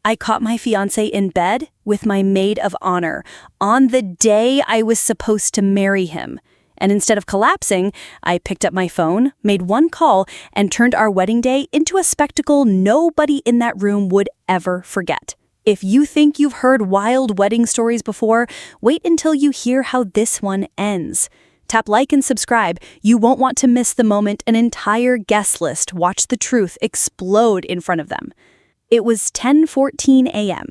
I caught my fiancé in bed with my maid of honor on the day I was supposed to marry him. And instead of collapsing, I picked up my phone, made one call, and turned our wedding day into a spectacle nobody in that room would ever forget. If you think you've heard wild wedding stories before, wait until you hear how this one ends. Tap like and subscribe. You won't want to miss the moment an entire guest list watched the truth explode in front of them. It was 10:14 a.m.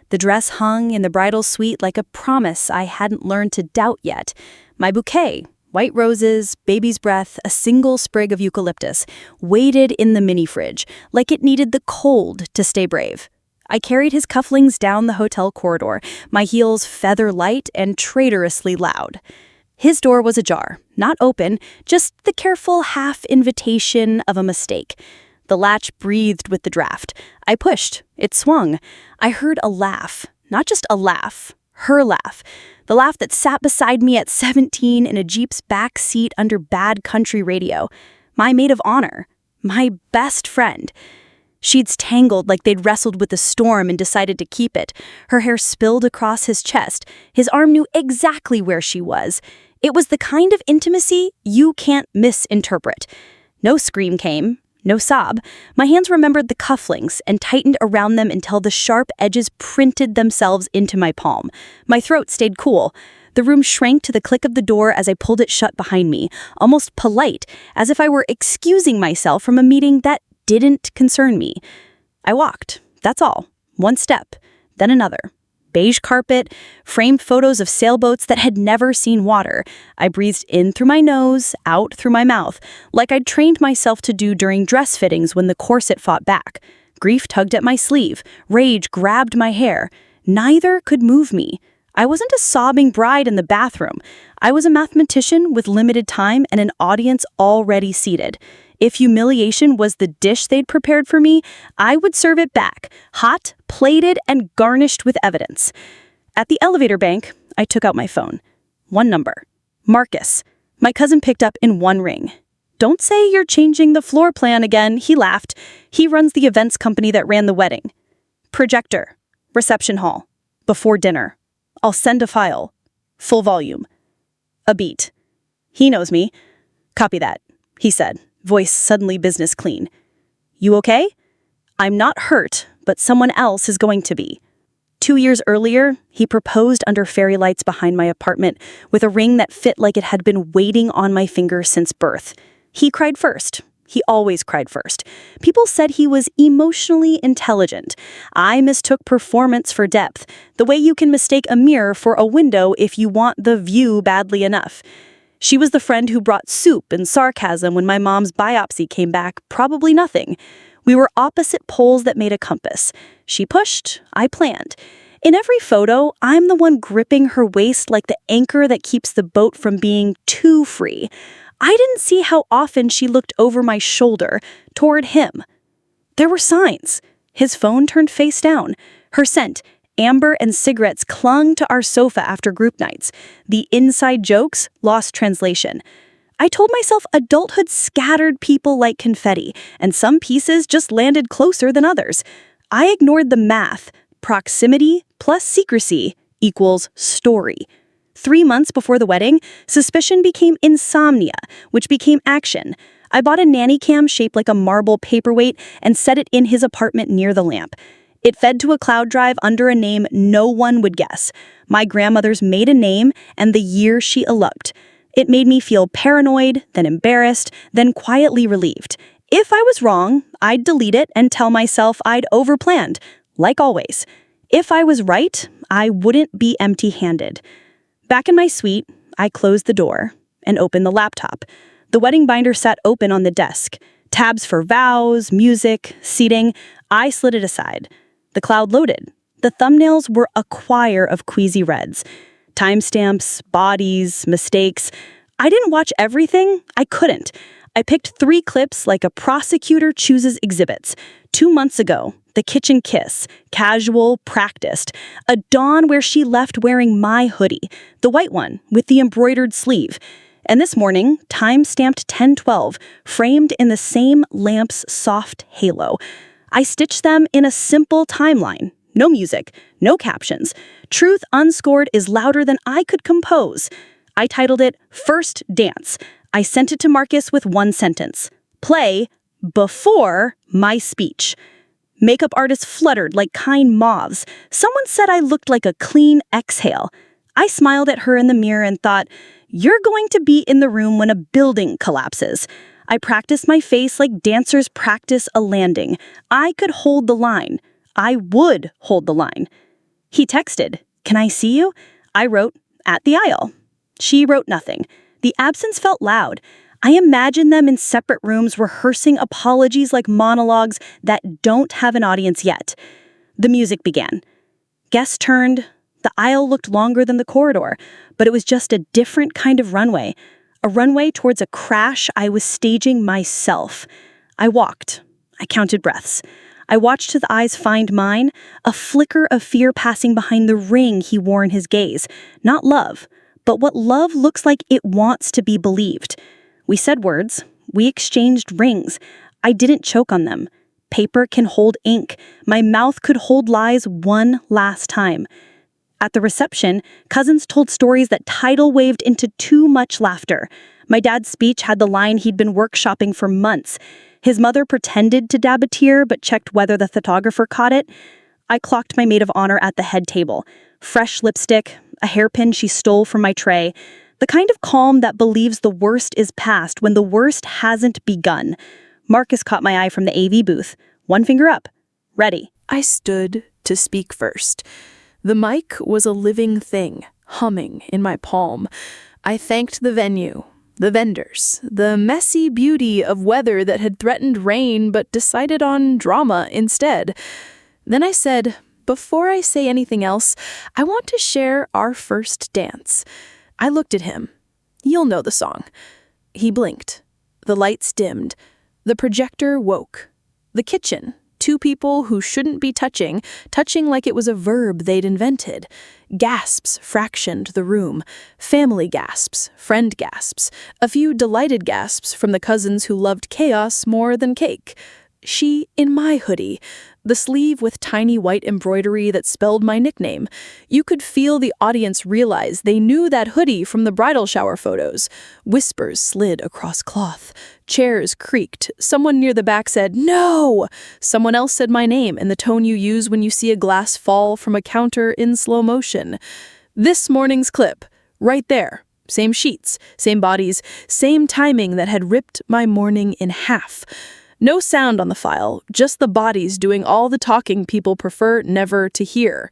The dress hung in the bridal suite like a promise I hadn't learned to doubt yet. My bouquet, white roses, baby's breath, a single sprig of eucalyptus, waited in the mini fridge like it needed the cold to stay brave. I carried his cufflinks down the hotel corridor, my heels feather light and traitorously loud. His door was ajar, not open, just the careful half-invitation of a mistake. The latch breathed with the draft. I pushed. It swung. I heard a laugh. Not just a laugh. Her laugh. The laugh that sat beside me at 17 in a Jeep's back seat under bad country radio. My maid of honor. My best friend. Sheets tangled like they'd wrestled with the storm and decided to keep it. Her hair spilled across his chest. His arm knew exactly where she was. It was the kind of intimacy you can't misinterpret. No scream came. No sob. My hands remembered the cufflinks and tightened around them until the sharp edges printed themselves into my palm. My throat stayed cool. The room shrank to the click of the door as I pulled it shut behind me, almost polite, as if I were excusing myself from a meeting that didn't concern me. I walked. That's all. One step, then another. Beige carpet, framed photos of sailboats that had never seen water. I breathed in through my nose, out through my mouth, like I'd trained myself to do during dress fittings when the corset fought back. Grief tugged at my sleeve. Rage grabbed my hair. Neither could move me. I wasn't a sobbing bride in the bathroom. I was a mathematician with limited time and an audience already seated. If humiliation was the dish they'd prepared for me, I would serve it back, hot, plated, and garnished with evidence. At the elevator bank, I took out my phone. One number. Marcus. My cousin picked up in one ring. "Don't say you're changing the floor plan again," he laughed. He runs the events company that ran the wedding. Projector. Reception hall. Before dinner. I'll send a file. Full volume. A beat. He knows me. "Copy that," he said, voice suddenly business clean. "You okay?" "I'm not hurt, but someone else is going to be." 2 years earlier, he proposed under fairy lights behind my apartment with a ring that fit like it had been waiting on my finger since birth. He cried first. He always cried first. People said he was emotionally intelligent. I mistook performance for depth, the way you can mistake a mirror for a window if you want the view badly enough. She was the friend who brought soup and sarcasm when my mom's biopsy came back probably nothing. We were opposite poles that made a compass. She pushed, I planned. In every photo, I'm the one gripping her waist like the anchor that keeps the boat from being too free. I didn't see how often she looked over my shoulder, toward him. There were signs. His phone turned face down. Her scent, amber and cigarettes, clung to our sofa after group nights. The inside jokes lost translation. I told myself adulthood scattered people like confetti, and some pieces just landed closer than others. I ignored the math. Proximity plus secrecy equals story. 3 months before the wedding, suspicion became insomnia, which became action. I bought a nanny cam shaped like a marble paperweight and set it in his apartment near the lamp. It fed to a cloud drive under a name no one would guess. My grandmother's maiden name and the year she eloped. It made me feel paranoid, then embarrassed, then quietly relieved. If I was wrong, I'd delete it and tell myself I'd overplanned, like always. If I was right, I wouldn't be empty-handed. Back in my suite, I closed the door and opened the laptop. The wedding binder sat open on the desk. Tabs for vows, music, seating. I slid it aside. The cloud loaded. The thumbnails were a choir of queasy reds. Timestamps, bodies, mistakes. I didn't watch everything. I couldn't. I picked 3 clips like a prosecutor chooses exhibits. 2 months ago, the kitchen kiss, casual, practiced. A dawn where she left wearing my hoodie, the white one with the embroidered sleeve. And this morning, time-stamped 10:12, framed in the same lamp's soft halo. I stitched them in a simple timeline. no music, no captions. Truth unscored is louder than I could compose. I titled it First Dance. I sent it to Marcus with one sentence. Play before my speech. Makeup artists fluttered like kind moths. Someone said I looked like a clean exhale. I smiled at her in the mirror and thought, you're going to be in the room when a building collapses. I practiced my face like dancers practice a landing. I could hold the line. I would hold the line. He texted, "Can I see you?" I wrote, "At the aisle." She wrote nothing. The absence felt loud. I imagined them in separate rooms rehearsing apologies like monologues that don't have an audience yet. The music began. Guests turned. The aisle looked longer than the corridor, but it was just a different kind of runway. A runway towards a crash I was staging myself. I walked. I counted breaths. I watched his eyes find mine, a flicker of fear passing behind the ring he wore in his gaze. Not love, but what love looks like it wants to be believed. We said words. We exchanged rings. I didn't choke on them. Paper can hold ink. My mouth could hold lies one last time. At the reception, cousins told stories that tidal waved into too much laughter. My dad's speech had the line he'd been workshopping for months. His mother pretended to dab a tear but checked whether the photographer caught it. I clocked my maid of honor at the head table. Fresh lipstick, a hairpin she stole from my tray. The kind of calm that believes the worst is past when the worst hasn't begun. Marcus caught my eye from the AV booth. One finger up. Ready. I stood to speak first. The mic was a living thing, humming in my palm. I thanked the venue, the vendors, the messy beauty of weather that had threatened rain but decided on drama instead. Then I said, before I say anything else, I want to share our first dance. I looked at him. You'll know the song. He blinked. The lights dimmed. The projector woke. The kitchen. Two people who shouldn't be touching like it was a verb they'd invented. Gasps fractioned the room. Family gasps, friend gasps, a few delighted gasps from the cousins who loved chaos more than cake. She in my hoodie, the sleeve with tiny white embroidery that spelled my nickname. You could feel the audience realize they knew that hoodie from the bridal shower photos. Whispers slid across cloth. Chairs creaked. Someone near the back said, "No!" Someone else said my name in the tone you use when you see a glass fall from a counter in slow motion. This morning's clip, right there. Same sheets, same bodies, same timing that had ripped my morning in half. No sound on the file, just the bodies doing all the talking people prefer never to hear.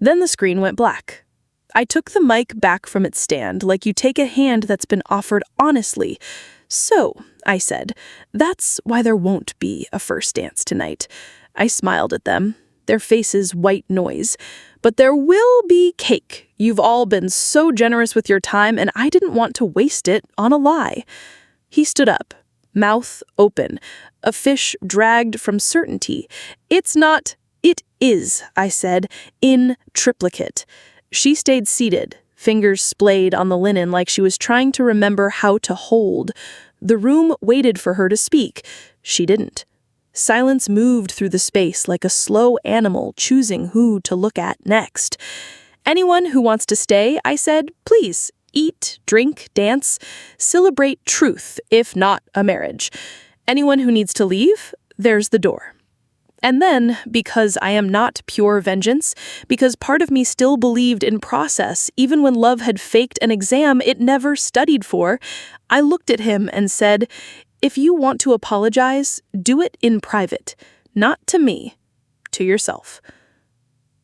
Then the screen went black. I took the mic back from its stand like you take a hand that's been offered honestly. "So," I said, "that's why there won't be a first dance tonight." I smiled at them, their faces white noise. "But there will be cake. You've all been so generous with your time, and I didn't want to waste it on a lie." He stood up, mouth open, a fish dragged from certainty. "It's not, it is," I said, in triplicate. She stayed seated, fingers splayed on the linen like she was trying to remember how to hold. The room waited for her to speak. She didn't. Silence moved through the space like a slow animal choosing who to look at next. "Anyone who wants to stay," I said, "please. Eat, drink, dance, celebrate truth, if not a marriage. Anyone who needs to leave, there's the door." And then, because I am not pure vengeance, because part of me still believed in process, even when love had faked an exam it never studied for, I looked at him and said, "If you want to apologize, do it in private. Not to me, to yourself."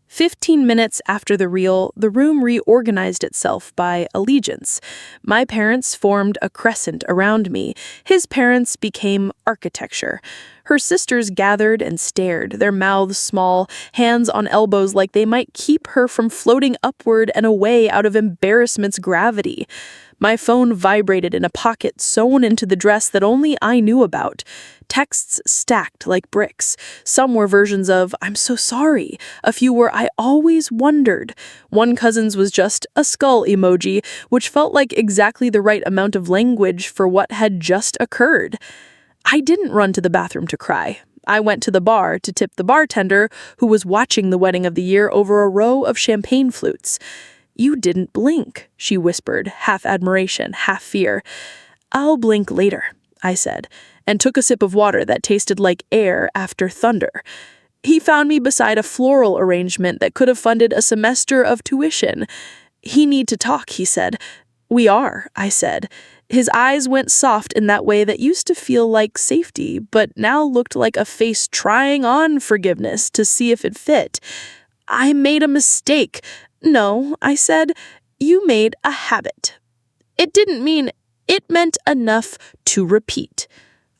15 minutes after the reel, the room reorganized itself by allegiance. My parents formed a crescent around me. His parents became architecture. Her sisters gathered and stared, their mouths small, hands on elbows like they might keep her from floating upward and away out of embarrassment's gravity. My phone vibrated in a pocket sewn into the dress that only I knew about. Texts stacked like bricks. Some were versions of, "I'm so sorry." A few were, "I always wondered." One cousin's was just a skull emoji, which felt like exactly the right amount of language for what had just occurred. I didn't run to the bathroom to cry. I went to the bar to tip the bartender who was watching the wedding of the year over a row of champagne flutes. "You didn't blink," she whispered, half admiration, half fear. "I'll blink later," I said, and took a sip of water that tasted like air after thunder. He found me beside a floral arrangement that could have funded a semester of tuition. "We need to talk," he said. "We are," I said. His eyes went soft in that way that used to feel like safety, but now looked like a face trying on forgiveness to see if it fit. "I made a mistake." "No," I said. "You made a habit. It meant enough to repeat."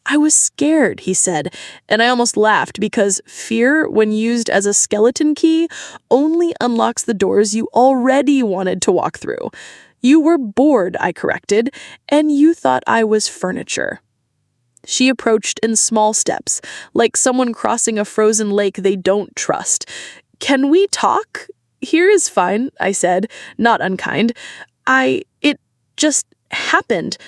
"I was scared," he said, and I almost laughed because fear, when used as a skeleton key, only unlocks the doors you already wanted to walk through. "You were bored," I corrected, "and you thought I was furniture." She approached in small steps, like someone crossing a frozen lake they don't trust. "Can we talk?" "Here is fine," I said, not unkind. It just happened."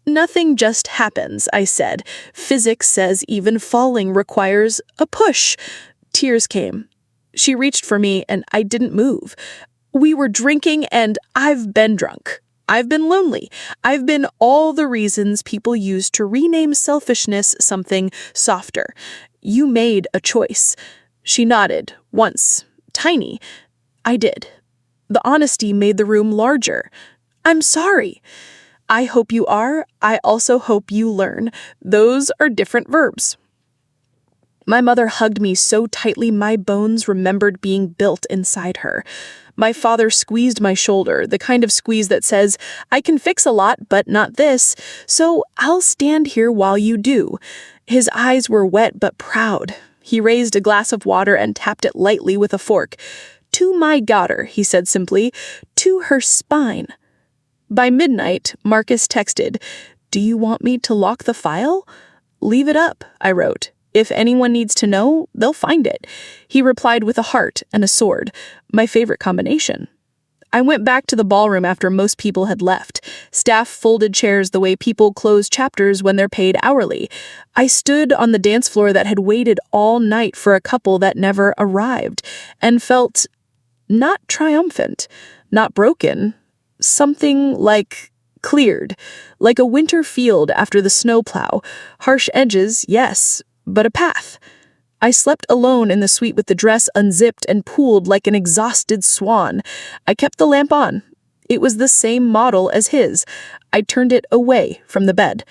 "Nothing just happens," I said. "Physics says even falling requires a push." Tears came. She reached for me, and I didn't move. "We were drinking, and I've been drunk. I've been lonely. I've been all the reasons people use to rename selfishness something softer. You made a choice." She nodded, once, tiny. I did. The honesty made the room larger. "I'm sorry." "I hope you are. I also hope you learn. Those are different verbs." My mother hugged me so tightly my bones remembered being built inside her. My father squeezed my shoulder, the kind of squeeze that says, "I can fix a lot, but not this, so I'll stand here while you do." His eyes were wet but proud. He raised a glass of water and tapped it lightly with a fork. "To my daughter," he said simply, "to her spine." By midnight, Marcus texted, "Do you want me to lock the file?" "Leave it up," I wrote. "If anyone needs to know, they'll find it." He replied with a heart and a sword, my favorite combination. I went back to the ballroom after most people had left. Staff folded chairs the way people close chapters when they're paid hourly. I stood on the dance floor that had waited all night for a couple that never arrived, and felt not triumphant, not broken, something like cleared, like a winter field after the snowplow. Harsh edges, yes, but a path. I slept alone in the suite with the dress unzipped and pooled like an exhausted swan. I kept the lamp on. It was the same model as his. I turned it away from the bed.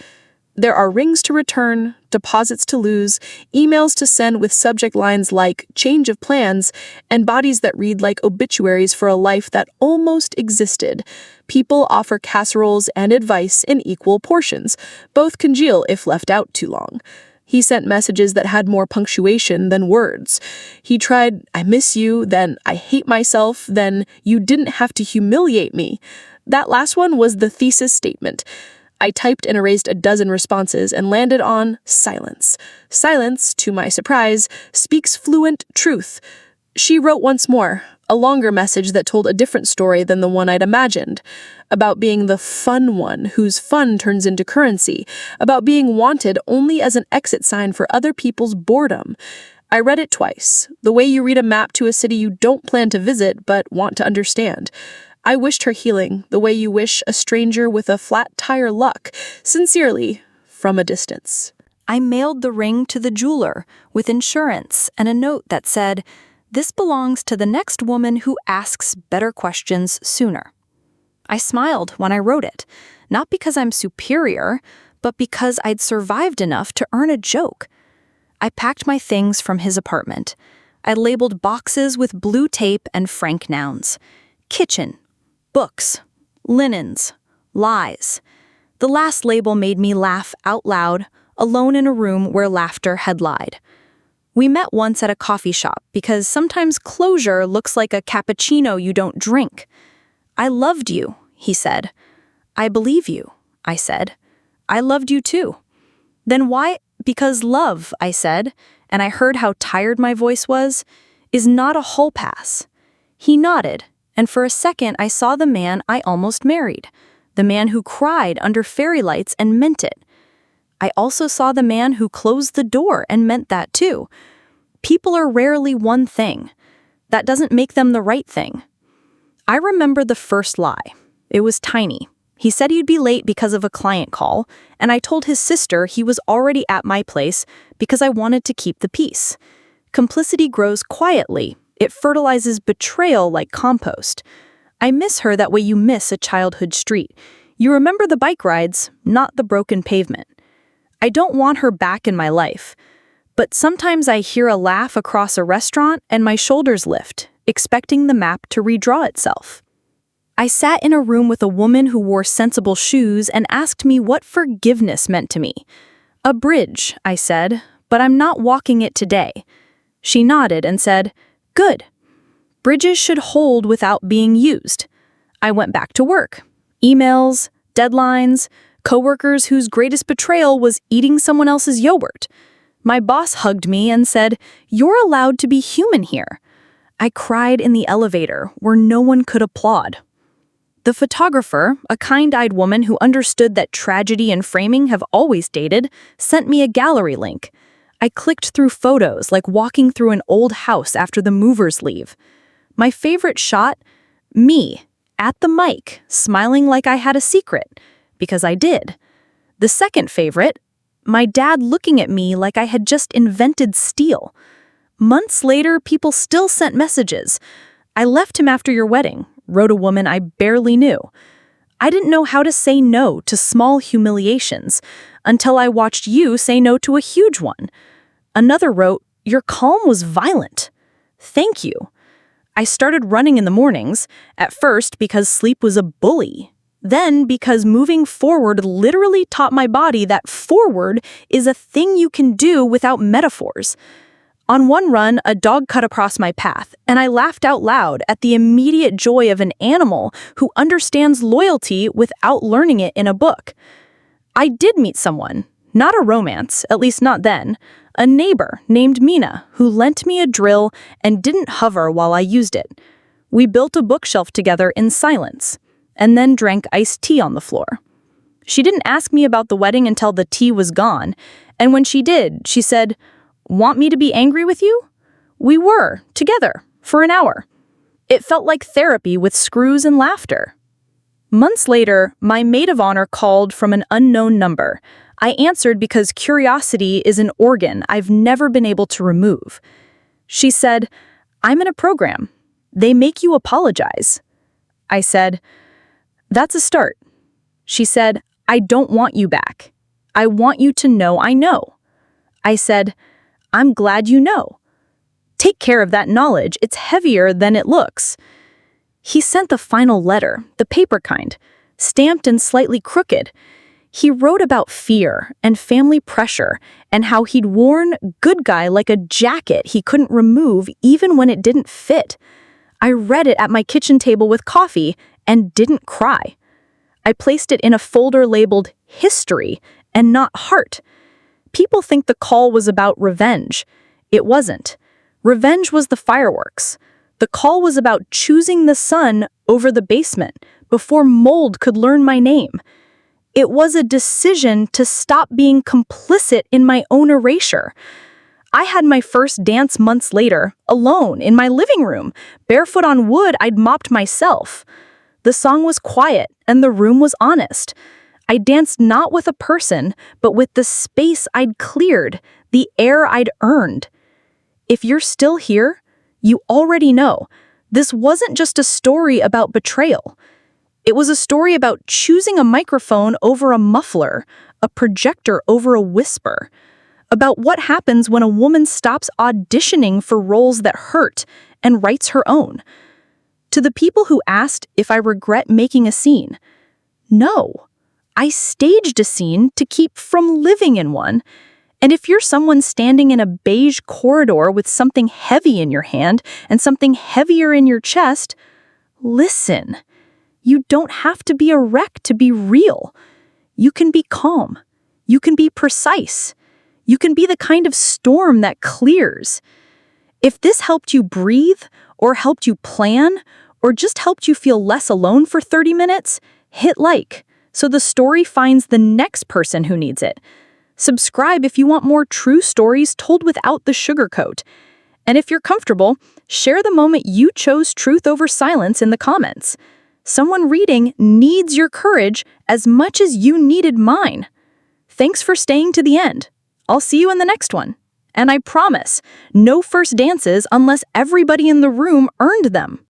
There are rings to return, deposits to lose, emails to send with subject lines like change of plans, and bodies that read like obituaries for a life that almost existed. People offer casseroles and advice in equal portions. Both congeal if left out too long. He sent messages that had more punctuation than words. He tried, "I miss you," then "I hate myself," then "You didn't have to humiliate me." That last one was the thesis statement. I typed and erased a dozen responses and landed on silence. Silence, to my surprise, speaks fluent truth. She wrote once more, a longer message that told a different story than the one I'd imagined. About being the fun one whose fun turns into currency. About being wanted only as an exit sign for other people's boredom. I read it twice, the way you read a map to a city you don't plan to visit but want to understand. I wished her healing, the way you wish a stranger with a flat tire luck, sincerely, from a distance. I mailed the ring to the jeweler with insurance and a note that said, "This belongs to the next woman who asks better questions sooner." I smiled when I wrote it, not because I'm superior, but because I'd survived enough to earn a joke. I packed my things from his apartment. I labeled boxes with blue tape and frank nouns. Kitchen, books, linens, lies. The last label made me laugh out loud, alone in a room where laughter had lied. We met once at a coffee shop because sometimes closure looks like a cappuccino you don't drink. "I loved you," he said. "I believe you," I said. "I loved you too." "Then why?" "Because love," I said, and I heard how tired my voice was, "is not a hall pass." He nodded, and for a second I saw the man I almost married, the man who cried under fairy lights and meant it. I also saw the man who closed the door and meant that too. People are rarely one thing. That doesn't make them the right thing. I remember the first lie. It was tiny. He said he'd be late because of a client call, and I told his sister he was already at my place because I wanted to keep the peace. Complicity grows quietly. It fertilizes betrayal like compost. I miss her that way you miss a childhood street. You remember the bike rides, not the broken pavement. I don't want her back in my life. But sometimes I hear a laugh across a restaurant and my shoulders lift, expecting the map to redraw itself. I sat in a room with a woman who wore sensible shoes and asked me what forgiveness meant to me. A bridge, I said, but I'm not walking it today. She nodded and said, "Good. Bridges should hold without being used." I went back to work. Emails, deadlines, coworkers whose greatest betrayal was eating someone else's yogurt. My boss hugged me and said, "You're allowed to be human here." I cried in the elevator where no one could applaud. The photographer, a kind-eyed woman who understood that tragedy and framing have always dated, sent me a gallery link. I clicked through photos like walking through an old house after the movers leave. My favorite shot? Me, at the mic, smiling like I had a secret, because I did. The second favorite? My dad looking at me like I had just invented steel. Months later, people still sent messages. "I left him after your wedding," wrote a woman I barely knew. I didn't know how to say no to small humiliations until I watched you say no to a huge one. Another wrote, "Your calm was violent. Thank you." I started running in the mornings, at first because sleep was a bully. Then because moving forward literally taught my body that forward is a thing you can do without metaphors. On one run, a dog cut across my path, and I laughed out loud at the immediate joy of an animal who understands loyalty without learning it in a book. I did meet someone, not a romance, at least not then, a neighbor named Mina who lent me a drill and didn't hover while I used it. We built a bookshelf together in silence, and then drank iced tea on the floor. She didn't ask me about the wedding until the tea was gone, and when she did, she said, "Want me to be angry with you?" We were, together, for an hour. It felt like therapy with screws and laughter. Months later, my maid of honor called from an unknown number. I answered because curiosity is an organ I've never been able to remove. She said, "I'm in a program. They make you apologize." I said, "That's a start." She said, "I don't want you back. I want you to know I know." I said, "I'm glad you know. Take care of that knowledge. It's heavier than it looks." He sent the final letter, the paper kind, stamped and slightly crooked. He wrote about fear and family pressure and how he'd worn good guy like a jacket he couldn't remove even when it didn't fit. I read it at my kitchen table with coffee and didn't cry. I placed it in a folder labeled history and not heart. People think the call was about revenge. It wasn't. Revenge was the fireworks. The call was about choosing the sun over the basement before mold could learn my name. It was a decision to stop being complicit in my own erasure. I had my first dance months later, alone, in my living room, barefoot on wood I'd mopped myself. The song was quiet, and the room was honest. I danced not with a person, but with the space I'd cleared, the air I'd earned. If you're still here, you already know. This wasn't just a story about betrayal. It was a story about choosing a microphone over a muffler, a projector over a whisper, about what happens when a woman stops auditioning for roles that hurt and writes her own. To the people who asked if I regret making a scene, no. I staged a scene to keep from living in one. And if you're someone standing in a beige corridor with something heavy in your hand and something heavier in your chest, listen. You don't have to be a wreck to be real. You can be calm. You can be precise. You can be the kind of storm that clears. If this helped you breathe, or helped you plan, or just helped you feel less alone for 30 minutes, hit like, so the story finds the next person who needs it. Subscribe if you want more true stories told without the sugarcoat. And if you're comfortable, share the moment you chose truth over silence in the comments. Someone reading needs your courage as much as you needed mine. Thanks for staying to the end. I'll see you in the next one. And I promise, no first dances unless everybody in the room earned them.